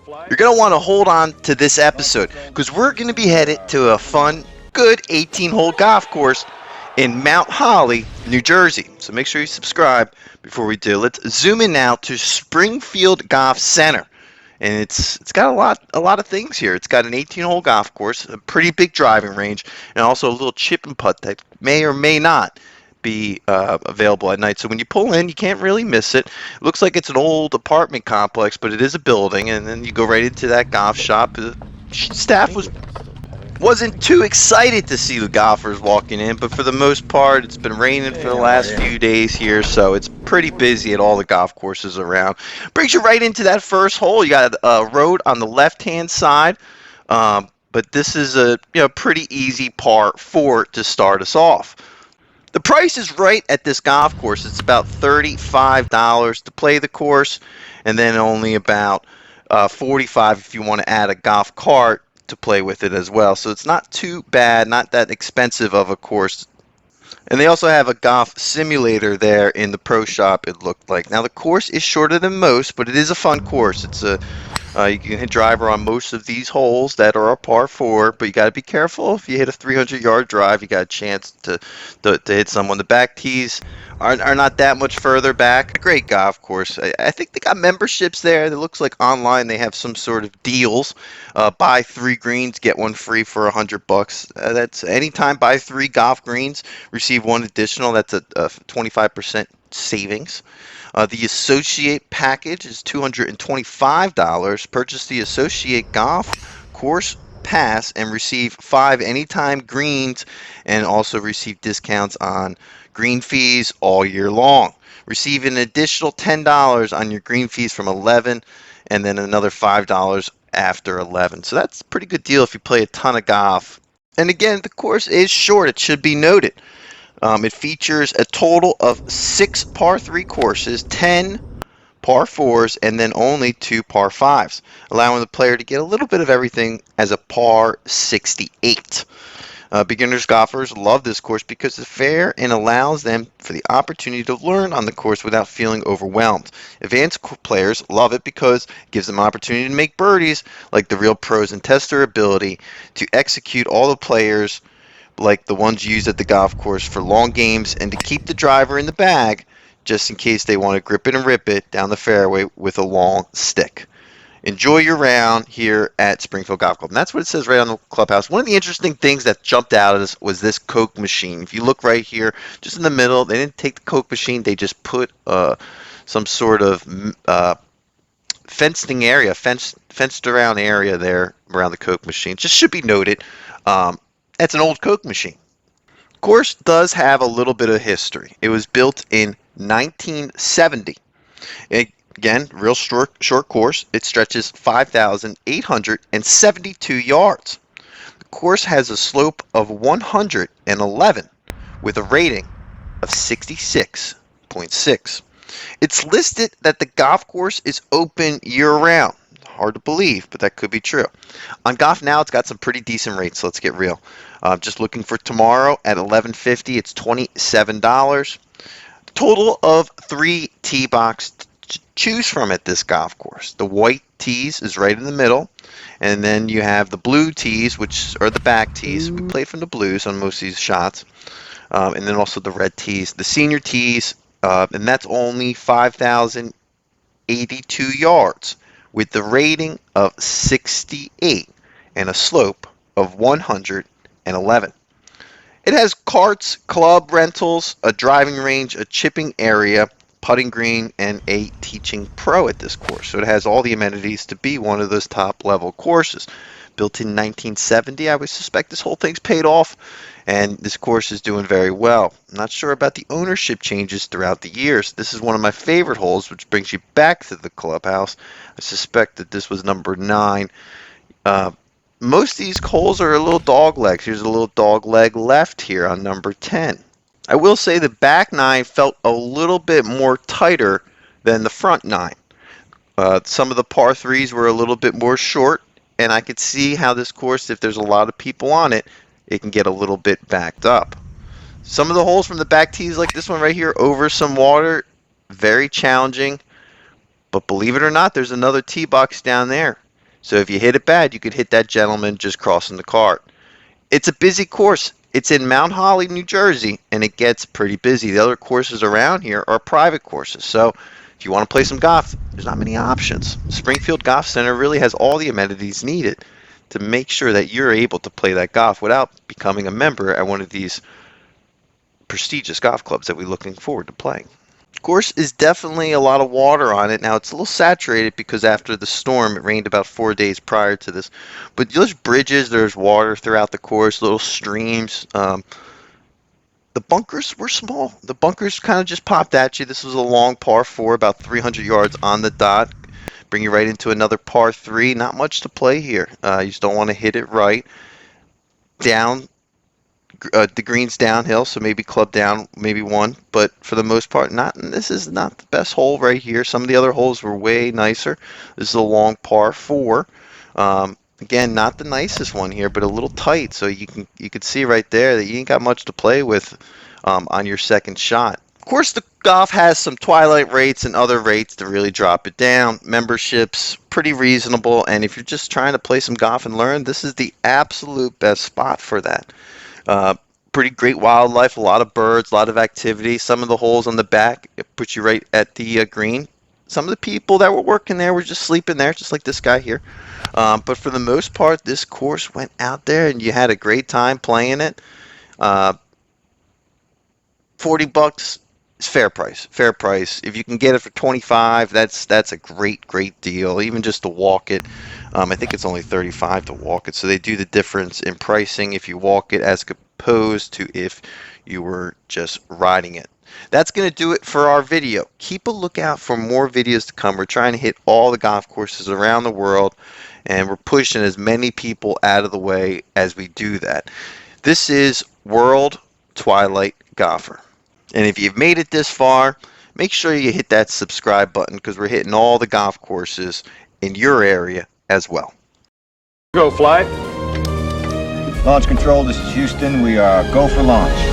You're going to want to hold on to this episode because we're going to be headed to a fun, good 18-hole golf course in Mount Holly, New Jersey. So make sure you subscribe before we do. Let's zoom in now to Springfield Golf Center. And it's got a lot of things here. It's got an 18-hole golf course, a pretty big driving range, and also a little chip and putt that may or may not be available at night. So when you pull in, you can't really miss it. It looks like it's an old apartment complex, but it is a building, and then you go right into that golf shop. The staff wasn't too excited to see the golfers walking in, but for the most part, it's been raining for the last few days here, so it's pretty busy at all the golf courses around. Brings you right into that first hole. You got a road on the left-hand side, but this is a pretty easy par 4 to start us off. The price is right at this golf course. It's about $35 to play the course, and then only about $45 if you want to add a golf cart to play with it as well. So it's not too bad, not that expensive of a course. And they also have a golf simulator there in the pro shop, it looked like. Now the course is shorter than most, but it is a fun course. It's a you can hit driver on most of these holes that are a par 4, but you got to be careful. If you hit a 300-yard drive, you got a chance to hit someone. The back tees are not that much further back. A great golf course. I think they got memberships there. It looks like online they have some sort of deals. Buy 3 greens, get 1 free for $100. That's anytime buy 3 golf greens, receive 1 additional. That's a 25% savings. The Associate package is $225. Purchase the Associate Golf Course Pass and receive 5 anytime greens and also receive discounts on green fees all year long. Receive an additional $10 on your green fees from 11 and then another $5 after 11. So that's a pretty good deal if you play a ton of golf. And again, the course is short, it should be noted. It features a total of 6 par 3 courses, 10 par 4s, and then only 2 par 5s, allowing the player to get a little bit of everything as a par 68. Beginners golfers love this course because it's fair and allows them for the opportunity to learn on the course without feeling overwhelmed. Advanced players love it because it gives them an opportunity to make birdies like the real pros and test their ability to execute all the players like the ones used at the golf course for long games and to keep the driver in the bag just in case they want to grip it and rip it down the fairway with a long stick. Enjoy your round here at Springfield Golf Club. And that's what it says right on the clubhouse. One of the interesting things that jumped out at us was this Coke machine. If you look right here, just in the middle, they didn't take the Coke machine. They just put some sort of fenced around area there around the Coke machine. Just should be noted. That's an old Coke machine. Of course, does have a little bit of history. It was built in 1970. Again, real short course. It stretches 5,872 yards. The course has a slope of 111 with a rating of 66.6. It's listed that the golf course is open year-round. Hard to believe, but that could be true. On Golf Now, it's got some pretty decent rates, so let's get real. Just looking for tomorrow at $11.50, it's $27. Total of 3 tee boxes to choose from at this golf course. The white tees is right in the middle, and then you have the blue tees, which are the back tees. We played from the blues on most of these shots, and then also the red tees. The senior tees, and that's only 5,082 yards. With the rating of 68 and a slope of 111. It has carts, club rentals, a driving range, a chipping area, putting green, and a teaching pro at this course. So it has all the amenities to be one of those top level courses. Built in 1970, I would suspect this whole thing's paid off, and this course is doing very well. I'm not sure about the ownership changes throughout the years. This is one of my favorite holes, which brings you back to the clubhouse. I suspect that this was number 9. Most of these holes are a little dog legs. Here's a little dog leg left here on number 10. I will say the back 9 felt a little bit more tighter than the front 9. Some of the par 3s were a little bit more short, and I could see how this course, if there's a lot of people on it, it can get a little bit backed up. Some of the holes from the back tees, like this one right here, over some water, very challenging. But believe it or not, there's another tee box down there. So if you hit it bad, you could hit that gentleman just crossing the cart. It's a busy course. It's in Mount Holly, New Jersey, and it gets pretty busy. The other courses around here are private courses. So if you want to play some golf, there's not many options. Springfield Golf Center really has all the amenities needed to make sure that you're able to play that golf without becoming a member at one of these prestigious golf clubs that we're looking forward to playing. Course is definitely a lot of water on it. Now it's a little saturated because after the storm, it rained about 4 days prior to this. But there's bridges, there's water throughout the course, little streams. The bunkers were small. The bunkers kind of just popped at you. This was a long par 4, about 300 yards on the dot. Bring you right into another par 3. Not much to play here. You just don't want to hit it right. Down. The green's downhill, so maybe club down, maybe one, but for the most part, not. And this is not the best hole right here. Some of the other holes were way nicer. This is a long par 4. Again, not the nicest one here, but a little tight, so you can see right there that you ain't got much to play with on your second shot. Of course, the golf has some twilight rates and other rates to really drop it down. Memberships, pretty reasonable, and if you're just trying to play some golf and learn, this is the absolute best spot for that. Pretty great wildlife, a lot of birds, a lot of activity. Some of the holes on the back, it puts you right at the green. Some of the people that were working there were just sleeping there, just like this guy here. But for the most part, this course went out there and you had a great time playing it. $40 is fair price. Fair price. If you can get it for 25, that's a great deal. Even just to walk it. I think it's only 35 to walk it. So they do the difference in pricing if you walk it as opposed to if you were just riding it. That's going to do it for our video. Keep a lookout for more videos to come. We're trying to hit all the golf courses around the world, and we're pushing as many people out of the way as we do that. This is World Twilight Golfer. And if you've made it this far, make sure you hit that subscribe button because we're hitting all the golf courses in your area as well. Go, flight. Launch control, this is Houston. We are go for launch.